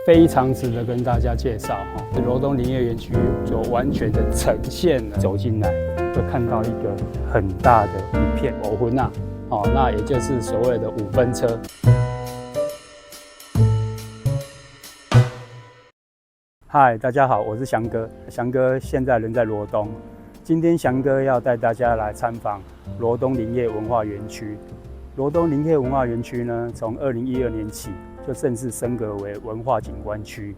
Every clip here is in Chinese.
非常值得跟大家介绍哈。罗东林业园区就完全的呈现了，走进来会看到一个很大的一片欧婚呐，那也就是所谓的5分车。嗨，大家好，我是翔哥。翔哥现在人在罗东，今天翔哥要带大家来参访罗东林业文化园区。罗东林业文化园区呢，从2012年起就正式升格为文化景观区。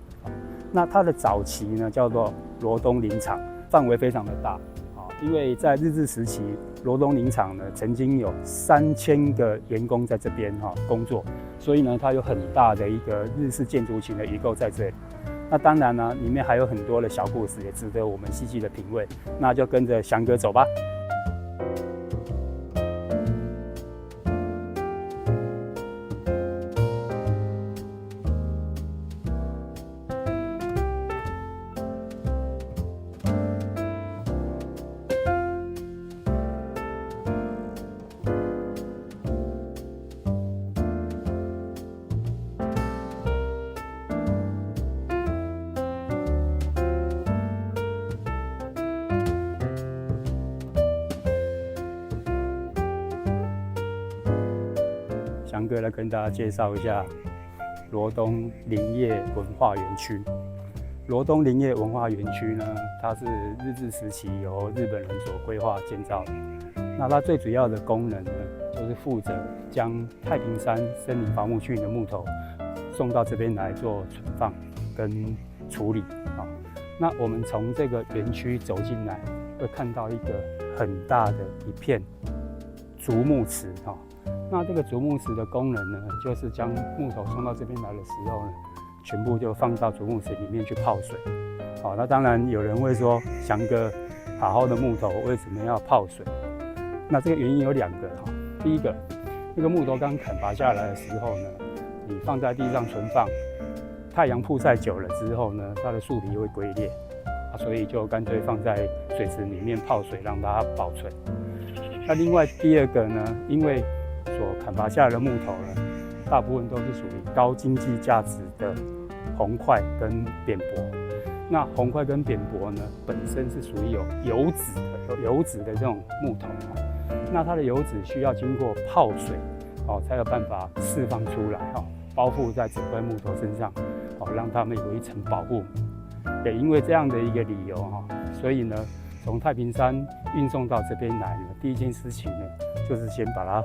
那它的早期呢，叫做罗东林场，范围非常的大。因为在日治时期，罗东林场呢曾经有3000个员工在这边工作，所以呢，它有很大的一个日式建筑群的遗构在这里。那当然呢，里面还有很多的小故事，也值得我们细细的品味。那就跟着翔哥走吧。翔哥来跟大家介绍一下罗东林业文化园区。罗东林业文化园区呢，它是日治时期由日本人所规划建造的。那它最主要的功能呢，就是负责将太平山森林伐木区的木头送到这边来做存放跟处理。那我们从这个园区走进来，会看到一个很大的一片竹木池。那这个竹木池的功能呢，就是将木头送到这边来的时候呢，全部就放到竹木池里面去泡水。那当然有人会说，翔哥，好好的木头为什么要泡水？那这个原因有2个。第一个，那个木头刚砍伐下来的时候呢，你放在地上存放，太阳曝晒久了之后呢，它的树皮会龟裂，所以就干脆放在水池里面泡水，让它保存。那另外第2个呢，因为所砍伐下来的木头呢，大部分都是属于高经济价值的红块跟扁柏。那红块跟扁柏呢，本身是属于有油脂的这种木头。那它的油脂需要经过泡水，才有办法释放出来，包覆在整块木头身上，让它们有一层保护。也因为这样的一个理由，所以呢，从太平山运送到这边来呢，第一件事情呢，就是先把它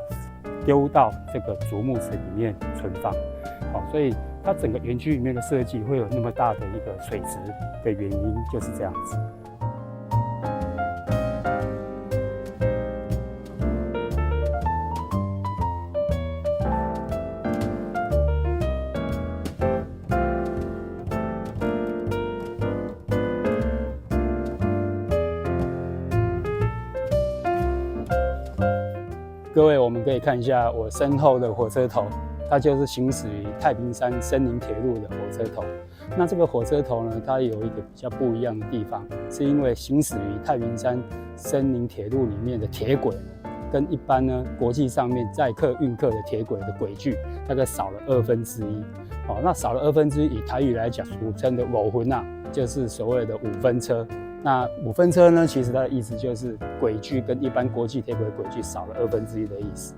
丢到这个竹木池里面存放。所以它整个园区里面的设计会有那么大的一个水池的原因就是这样子。各位，我们可以看一下我身后的火车头，它就是行驶于太平山森林铁路的火车头。那这个火车头呢，它有一个比较不一样的地方，是因为行驶于太平山森林铁路里面的铁轨，跟一般呢国际上面载客运客的铁轨的轨距，大概少了1/2。那少了1/2，以台语来讲，俗称的5分呐，就是所谓的5分车。那5分车呢，其实它的意思就是轨距跟一般国际铁轨轨距少了1/2的意思。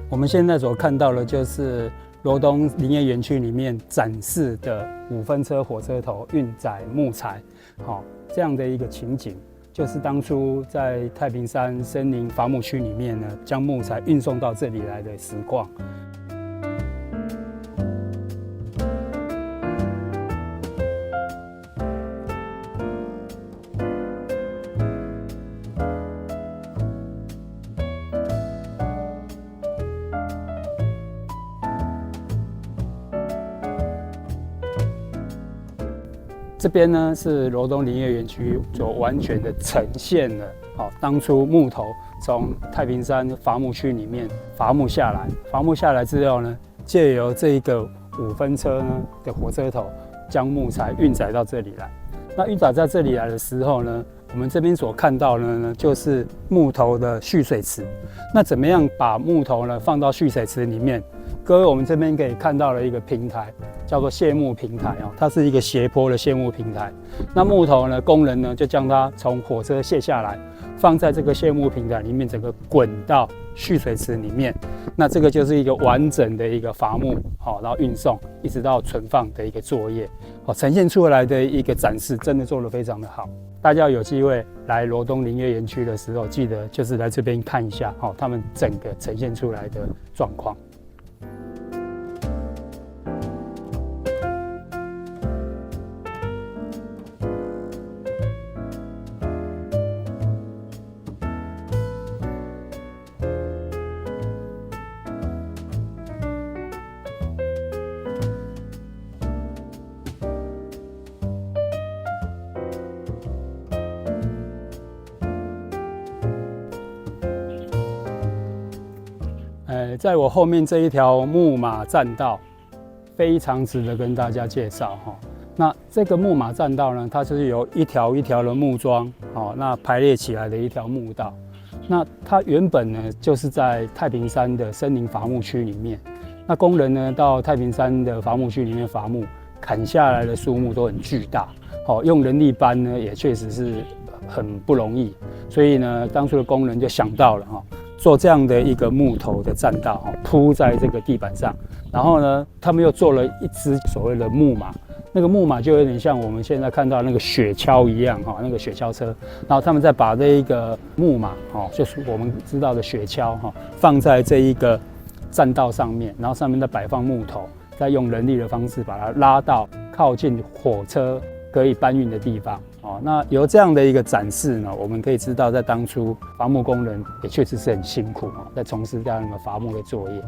我们现在所看到的就是罗东林业园区里面展示的5分车火车头运载木材，这样的一个情景，就是当初在太平山森林伐木区里面呢，将木材运送到这里来的实况。这边呢是罗东林业园区就完全的呈现了当初木头从太平山伐木区里面伐木下来之后呢，借由这个5分车呢的火车头将木材运载到这里来。那运载在这里来的时候呢，我们这边所看到的呢，就是木头的蓄水池。那怎么样把木头呢放到蓄水池里面？各位，我们这边可以看到了一个平台，叫做卸木平台它是一个斜坡的卸木平台。那木头呢，工人呢就将它从火车卸下来，放在这个卸木平台里面，整个滚到蓄水池里面。那这个就是一个完整的一个伐木然后运送一直到存放的一个作业呈现出来的一个展示，真的做得非常的好。大家有机会来罗东林业园区的时候，记得就是来这边看一下他们整个呈现出来的状况。在我后面这一条木马栈道，非常值得跟大家介绍那这个木马栈道呢，它是由一条一条的木桩那排列起来的一条木道。那它原本呢，就是在太平山的森林伐木区里面。那工人呢，到太平山的伐木区里面伐木，砍下来的树木都很巨大用人力搬呢，也确实是很不容易。所以呢，当初的工人就想到了做这样的一个木头的栈道铺在这个地板上，然后呢，他们又做了一只所谓的木马，那个木马就有点像我们现在看到那个雪橇一样那个雪橇车，然后他们再把这一个木马就是我们知道的雪橇放在这一个栈道上面，然后上面再摆放木头，再用人力的方式把它拉到靠近火车可以搬运的地方那由这样的一个展示呢，我们可以知道，在当初伐木工人也确实是很辛苦在从事这样的伐木的作业。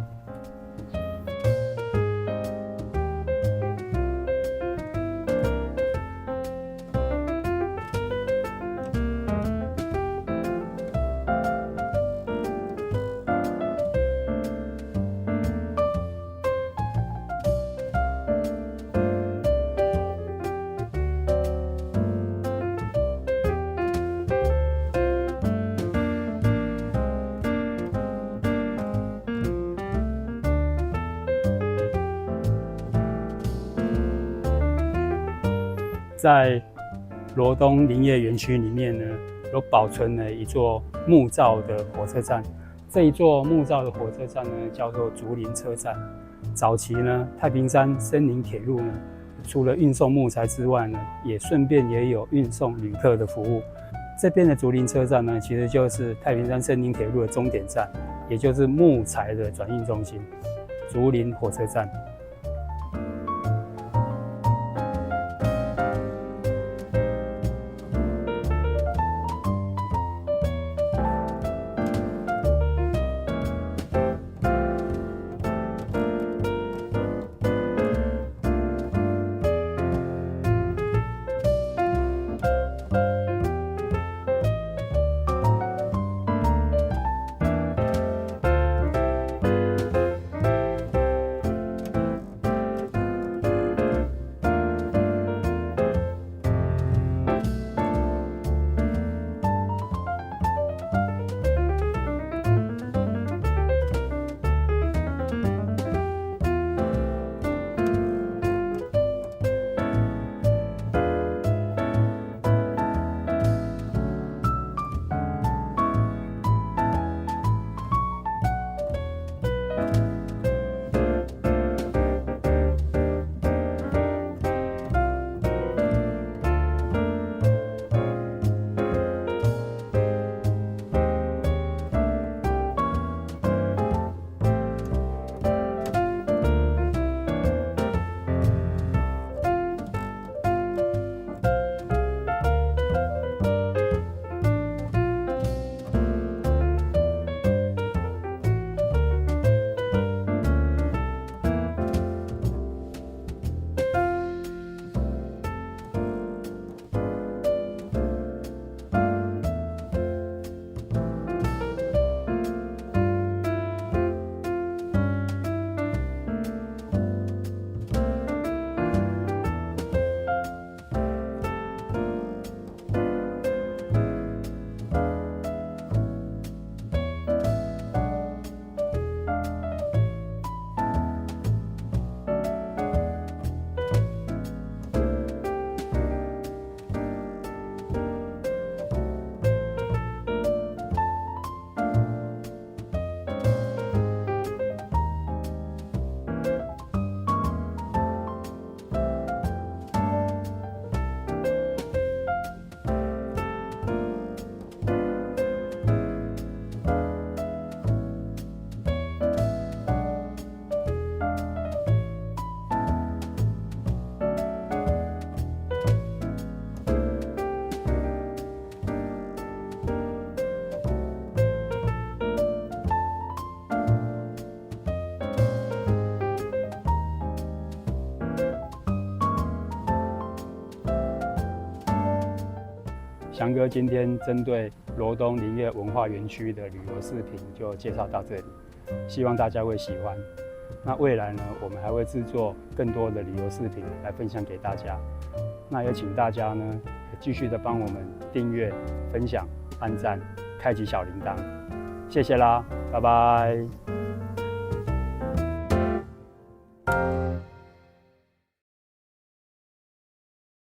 在罗东林业园区里面呢，有保存了一座木造的火车站。这一座木造的火车站呢，叫做竹林车站。早期呢，太平山森林铁路呢，除了运送木材之外呢，也顺便也有运送旅客的服务。这边的竹林车站呢，其实就是太平山森林铁路的终点站，也就是木材的转运中心——竹林火车站。翔哥今天针对罗东林业文化园区的旅游视频就介绍到这里，希望大家会喜欢。那未来呢，我们还会制作更多的旅游视频来分享给大家。那也请大家呢，继续的帮我们订阅、分享、按赞、开启小铃铛，谢谢啦，拜拜。